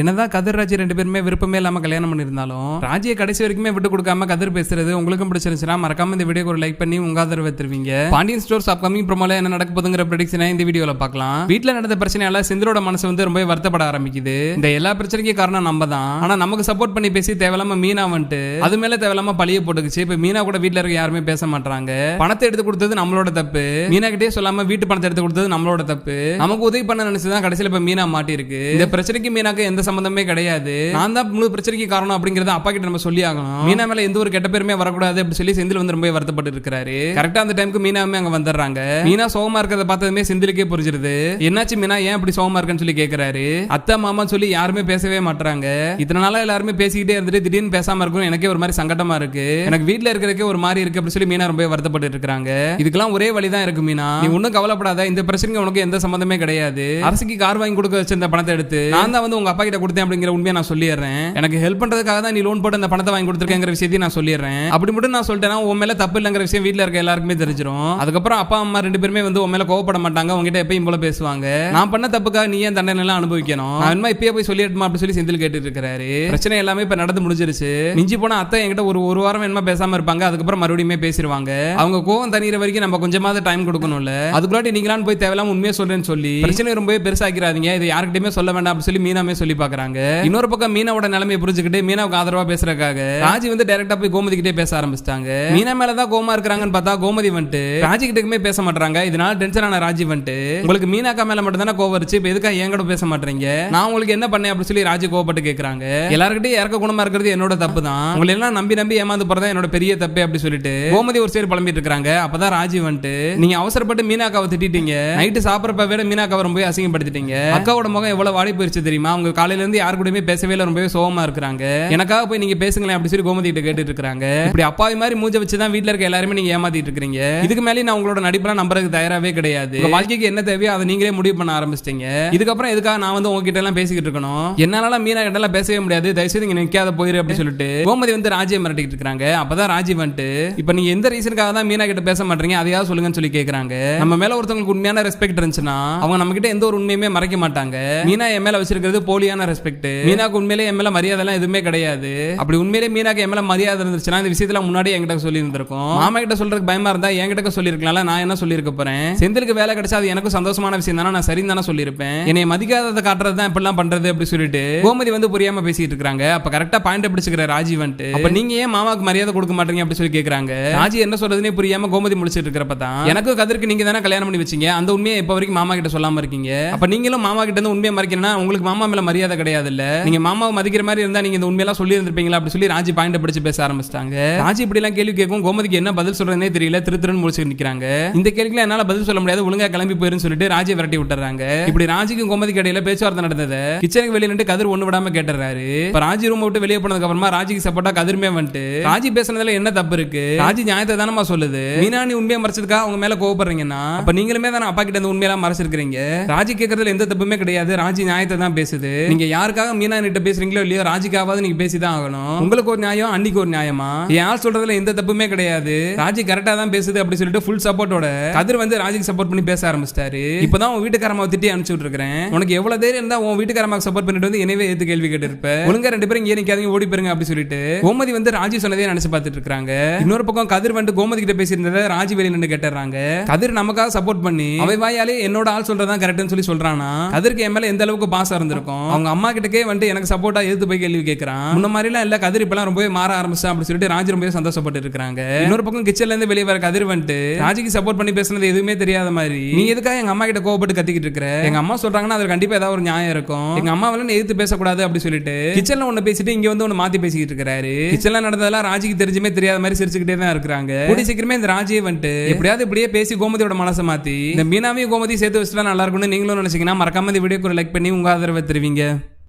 என்னதான் கதிர் ராஜி 2 பேருமே விருப்பமே இல்லாம கல்யாணம் பண்ணிருந்தாலும் ராஜியை கடைசி வரைக்குமே விட்டு கொடுக்காம கதிர் பேசுறது உங்களுக்கும் பிடிச்சிருந்துச்சுன்னா மறக்காம இந்த வீடியோக்கு ஒரு லைக் பண்ணி உங்க ஆதரவை தருவீங்க. பாண்டியன் ஸ்டோர்ஸ் அப்கமிங் ப்ரோமோல என்ன நடக்க போகுதுங்கிற ப்ரெடிக்ஷனை இந்த வீடியோல பார்க்கலாம். வீட்ல நடந்த பிரச்சனையால செந்திலோட மனசு வந்து ரொம்ப வருத்தப்பட ஆரம்பிக்குது. இந்த எல்லா பிரச்சனைக்கும் காரணம் நம்ம தான். ஆனா நமக்கு சப்போர்ட் பண்ணி பேசி தேவையில்லாம மீனா வந்துட்டு அது மேல தேவையில்லாம பழிய போட்டுக்குச்சு. இப்ப மீனா கூட வீட்ல இருக்க யாருமே பேச மாட்டாங்க. பணத்தை எடுத்து கொடுத்தது நம்மளோட தப்பு. மீனா கிட்டே சொல்லாம வீட்டு பணத்தை எடுத்து கொடுத்தது நம்மளோட தப்பு. நமக்கு உதவி பண்ண நினைச்சுதான் கடைசியில இப்ப மீனா மாட்டி இருக்கு. இந்த பிரச்சனைக்கு மீனாக்கு எந்த சம்பந்தமே கிடையாது. நான் தான் முழு பிரச்சனைக்கு காரணம் அப்படிங்கறத அப்பா கிட்ட நம்ம சொல்லி ஆகணும். மீனா மேல எந்த ஒரு கெட்ட பேருமே வரக்கூடாது அப்படி சொல்லி செந்தில் வந்து ரொம்ப வருத்தப்பட்டு இருக்காரு. கரெக்டா அந்த டைமுக்கு மீனாவுமே அங்க வந்துடுறாங்க. மீனா சோகமா இருக்கிறத பார்த்ததுமே செந்திலுக்கே புரிஞ்சிருது. என்னாச்சு மீனா ஏன் அப்படி சோகமா இருக்குன்னு சொல்லி கேட்கிறாரு. அத்தை மாமா சொல்லி யாருமே பேசவே மாட்டாங்க. இத்தனை நாளா எல்லாருமே பேசிக்கிட்டே இருந்துட்டு திடீர்னு பேசாம இருக்கும். எனக்கே ஒரு மாதிரி சங்கடமா இருக்கு. எனக்கு வீட்டுல இருக்கிறதுக்கே ஒரு மாதிரி இருக்கு அப்படி சொல்லி மீனா ரொம்ப வருத்தப்பட்டு இருக்காங்க. இதுக்கெல்லாம் ஒரே வழிதான் இருக்கு மீனா. நீ ஒன்னும் கவலைப்படாத. இந்த பிரச்சனைக்கு உனக்கு எந்த சம்பந்தமே கிடையாது. அரசுக்கு கார் வாங்கி கொடுக்க வச்சிருந்த பணத்தை எடுத்து நான் தான் வந்து உங்க அப்பா கிட்ட கொடுத்தேன் அப்படிங்கிற உண்மையை நான் சொல்லிடுறேன். எனக்கு ஹெல்ப் பண்றதுக்காக தான் நீ லோன் போட்டு அந்த பணத்தை வாங்கி கொடுத்துருக்கேங்கிற விஷயத்தையும் நான் சொல்லிடுறேன். அப்படி மட்டும் நான் சொல்லிட்டேன்னா உன் மேல தப்பு இல்லைங்கிற விஷயம் வீட்டுல இருக்க எல்லாருக்குமே தெரிஞ்சிடும். அதுக்கப்புறம் அப்பா அம்மா 2 பேருமே வந்து உன் மேல கோவப்பட மாட்டாங்க. உங்ககிட்ட எப்பயும் போல பேசுவாங்க. நான் பண்ண தப்புக்காக நீ ஏன் தண்டனை எல்லாம் அனுபவிக்கணும்? நான் என்ன இப்பயே போய் சொல்லிட்டுமா அப்படி சொல்லி செந்தில் கேட்டு இருக்காரு. பிரச்சனை எல்லாமே இப்ப நடந்து முடிஞ்சிருச்சு. மிஞ்சி போனா அத்தை என்கிட்ட ஒரு வாரம் என்ன பேசாம இருப்பாங்க. அதுக்கப்புறம் மறுபடியுமே பேசிடுவாங்க. அவங்க கோவம் தண்ணீர வரைக்கும் நம்ம கொஞ்சமாவது டைம் கொடுக்கணும்ல. அதுக்குள்ளாட்டி நீங்களாம் போய் தேவையில்லாம உண்மையை சொல்றேன்னு சொல்லி பிரச்சனை ரொம்பவே பெருசாக்கிறாதீங்க. இது யாருக்கிட்டயுமே சொல்ல வேண்டாம் அப்படி சொல்லி மீனாமே சொல்லி பாக்குறாங்க. இன்னொரு பக்கம் மீனாவோட நிலைமையை புரிஞ்சுக்கிட்டு மீனாவுக்கு ஆதரவா பேசுறதுக்காக ராஜி வந்து டைரக்டா போய் கோமதி கிட்டே பேச ஆரம்பிச்சிட்டாங்க. மீனா மேலதான் கோமா இருக்காங்கன்னு பார்த்தா கோமதி வந்துட்டு ராஜி கிட்டக்குமே பேச மாட்டாங்க. இதனால டென்ஷன் ஆன ராஜி வந்துட்டு உங்களுக்கு மீனாக்கா மேல மட்டும் தானே கோவம் வச்சு இப்ப எதுக்காக என் கூட பேச மாட்டீங்க? நான் உங்களுக்கு என்ன பண்ணேன் அப்படி சொல்லி ராஜி கோவப்பட்டு கேட்கறாங்க. எல்லாருக்கிட்டையும் இறக்க குணமா இருக்கிறது என்னோட தப்பு தான். உங்களை எல்லாம் நம்பி ஏமாந்து போறதா என்னோட பெரிய தப்பு அப்படி சொல்லிட்டு கோமதி ஒரு சைடு புலம்பிட்டு இருக்காங்க. அப்பதான் ராஜி வந்துட்டு நீங்க அவசரப்பட்டு மீனாக்காவை திட்டிட்டீங்க. நைட்டு சாப்பிடறப்ப விட மீனாக்காவை ரொம்ப அசிங்கப்படுத்திட்டீங்க. அக்காவோட முகம் எவ்வளவு வாடி போயிருச்சு தெரியுமா? அவங்க காலையில இருந்து யாரு கூடயுமே பேசவே இல்லை. ரொம்பவே சோகமா இருக்காங்க. எனக்காக போய் நீங்க பேசுங்களேன் அப்படி சொல்லி கோமதி கிட்ட கேட்டுட்டு இருக்காங்க. இப்படி அப்பாவி மாதிரி மூஞ்ச வச்சுதான் வீட்டுல இருக்க எல்லாருமே நீங்க ஏமாத்திட்டு இருக்கீங்க. இதுக்கு மேலே நான் உங்களோட நடிப்பெல்லாம் நம்புறதுக்கு தயாராவே கிடையாது. உங்க வாழ்க்கைக்கு என்ன தேவையோ அதை நீங்களே முடிவு பண்ண ஆரம்பிச்சிட்டீங்க. இதுக்கப்புறம் எதுக்காக நான் வந்து உங்ககிட்ட எல்லாம் பேசிக்கிட்டு இருக்கணும்? என்னால மீனா கிட்ட எல்லாம் பேசவே முடியாது. தயவுசெய்து இங்க நிக்காத போயிரு அப்படி சொல்லிட்டு கோமதி வந்து ராஜியை மிரட்டிட்டு இருக்காங்க. அப்பதான் ராஜி வந்துட்டு இப்ப நீங்க எந்த ரீசனுக்காக தான் மீனா கிட்ட பேச மாட்டீங்க அதையாவது சொல்லுங்கன்னு சொல்லி கேக்குறாங்க. நம்ம மேல ஒருத்தவங்களுக்கு உண்மையான ரெஸ்பெக்ட் இருந்துச்சுன்னா அவங்க நம்ம கிட்ட எந்த ஒரு உண்மையுமே மறைக்க மாட்டாங்க. மீனா என் மேல வச்சிருக்கிறது போலியான ரெஸ்பெக்ட். மீனாக்கு உண்மையிலே என் மேல மரியாதை எல்லாம் எதுவுமே கிடையாது. அப்படி உண்மையிலே மீனாக்கு என் மேல மரியாதை இருந்துச்சுன்னா இந்த விஷயத்துல முன்னாடி என்கிட்ட சொல்லி இருந்திருக்கும். மாமா கிட்ட சொல்றதுக்கு பயமா இருந்தா என்கிட்ட சொல்லி இருக்கலாம்ல. நான் என்ன சொல்லி இருக்க போறேன்? செந்திலுக்கு வேலை கிடைச்சா அது எனக்கு சந்தோஷமான விஷயம் தானே. நான் சரின்னு தானே சொல்லியிருப்பேன். என்னை மதிக்காததை காட்டுறது தான் இப்பெல்லாம் பண்றது அப்படி சொல்லிட்டு கோமதி வந்து புரியாம பேசிட்டு இருக்காங்க. அப்ப கரெக்டா பாயிண்ட் பிடிச்சுக்கிற ராஜி வந்துட்டு அப்ப நீங்க ஏன் மாமாவுக்கு மரியாதை கொடுக்க மாட்டீங்க அப்படி சொல்லி கேக்குறாங்க. ராஜி என்ன சொல்றதுனே புரியாம கோமதி முடிச்சிட்டு இருக்கிறப்ப தான் எனக்கு கதிருக்கு நீங்க தானே கல்யாணம் பண்ணி வச்சீங்க. அந்த உண்மையை இப்ப வரைக்கும் மாமா கிட்ட சொல்லாம இருக்கீங்க. அப்ப நீங்களும் மாமா கிட்ட இருந்து உண்மையை மறைக்கணும்னா உங்களுக்கு மாமா மேல மரியாதை கிடையாது இல்ல. நீங்க மாமாவை மதிக்கிற மாதிரி இருந்தா நீங்க இந்த உண்மையெல்லாம் சொல்லி இருந்திருப்பீங்களா அப்படி சொல்லி ராஜி பாயிண்ட் பிடிச்சு பேச ஆரம்பிச்சிட்டாங்க. ராஜி இப்படி எல்லாம் கேள்வி கேட்கும். கோமதிக்கு என்ன பதில் சொல்றதுனே தெரியல. திருன்னு முடிச்சு நிக்கிறாங்க. இந்த கேள்விக்கு என்னால பதில் சொல்ல முடியாது. ஒழுங்கா கிளம்பி போயிருன்னு சொல்லிட்டு ராஜியை விரட்டி விட்டுறாங்க. இப்படி ராஜிக்கும் கோமதிக்கு இடையில பேச்சுவார்த்தை நடந்தது. கிச்சனுக்கு வெளியே நின்று கதிர் ஒண்ணு விடாம கேட்டுறாரு. இப்ப ராஜி ரூம் விட்டு வெளியே போனதுக்கு அப்புறமா ராஜிக்கு சப்போர்ட்டா கதிர்மே வந்துட்டு ராஜி பேசுனதுல என்ன தப்பு இருக்கு? ராஜி நியாயத்தை தானமா சொல்லுது. மீனா நீ உண்மையை மறைச்சதுக்காக அவங்க மேல கோவப்படுறீங்கன்னா அப்ப நீங்களுமே தானே அப்பா கிட்ட இந்த உண்மையெல்லாம் மறைச்சிருக்கீங்க. ராஜி கேட்கறதுல எந்த தப்புமே கிடையாது. ராஜி நியாயத்தை தான் பேசுது. நீங்க யாருக்காக மீனா கிட்ட பேசுறீங்களோ இல்லையோ ராஜிக்காவது நீங்க பேசிதான் ஆகணும். உங்களுக்கு ஒரு நியாயம் அன்னைக்கு ஒரு நியாயமா? யார் சொல்றதுல எந்த தப்புமே கிடையாது. ராஜி கரெக்டா தான் பேசுது அப்படி சொல்லிட்டு ஃபுல் சப்போர்ட்டோட கதிர் வந்து ராஜிக்கு சப்போர்ட் பண்ணி பேச ஆரம்பிச்சிட்டாரு. இப்பதான் உன் வீட்டுக்காரமா திட்டி அனுப்பிச்சு விட்டுருக்கேன். உனக்கு எவ்வளவு தைரியம் இருந்தா உன் வீட்டுக்காரமாக சப்போர்ட் பண்ணிட்டு வந்து எனவே ஏத்து கேள்வி கேட்டு இருப்ப. ஒழுங்கா 2 பேரும் இங்கே நிக்காதீங்க ஓடி போயிருங்க அப்படி சொல்லிட்டு கோமதி வந்து ராஜி சொன்னதே நினைச்சு பார்த்துட்டு இருக்காங்க. இன்னொரு பக்கம் கதிர் வந்து கோமதி கிட்ட பேசியிருந்ததை ராஜி வெளியே நின்று கேட்டுறாங்க. கதிர் நமக்காக சப்போர்ட் பண்ணி அவை வாயாலே என்னோட ஆள் சொல்றதான் கரெக்ட்னு சொல்லி சொல்றானா கதிருக்கு என் மேல எந்த அளவுக்கு பாசம் இருந்திருக்கும். அவங்க அம்மா கிட்டக்கே வந்து எனக்கு சப்போர்ட்டா எதிர்த்து போய் கேள்வி கேட்கறான். முன்ன மாதிரி எல்லாம் இல்ல. கதிர் இப்பெல்லாம் ரொம்பவே மாற ஆரம்பிச்சா அப்படி சொல்லிட்டு ராஜி ரொம்பவே சந்தோஷப்பட்டு இருக்காங்க. இன்னொரு பக்கம் கிச்சன்ல இருந்து வெளியே வர கதிர் வந்து ராஜிக்கு சப்போர்ட் பண்ணி பேசுனது எதுவுமே தெரியாத மாதிரி நீ எதுக்காக எங்க அம்மா கிட்ட கோவப்பட்டு கத்திக்கிட்டு இருக்கிற? எங்க அம்மா சொல்றாங்கன்னா அது கண்டிப்பா ஏதாவது ஒரு நியாயம் இருக்கும். எங்க அம்மாவெல்லாம் எதிர்த்து பேசக்கூடாது அப்படி சொல்லிட்டு கிச்சன்ல ஒண்ணு பேசிட்டு இங்க வந்து ஒண்ணு மாத்தி பேசிக்கிட்டு இருக்காரு. கிச்சன்ல நடந்ததெல்லாம் ராஜிக்கு தெரிஞ்சுமே தெரியாத மாதிரி சிரிச்சுக்கிட்டே தான் இருக்காங்க. கூடி சீக்கிரமே இந்த ராஜியை வந்துட்டு எப்படியாவது இப்படியே பேசி கோமதியோட மனசை மாத்தி இந்த மீனாவையும் கோமதி சேர்த்து வச்சுட்டா நல்லா இருக்கும்னு நீங்களும் நினைச்சீங்கன்னா மறக்காம இந்த வீடியோக்கு ஒரு லைக் பண்ணி உங்க ஆதரவை தருவீங்க.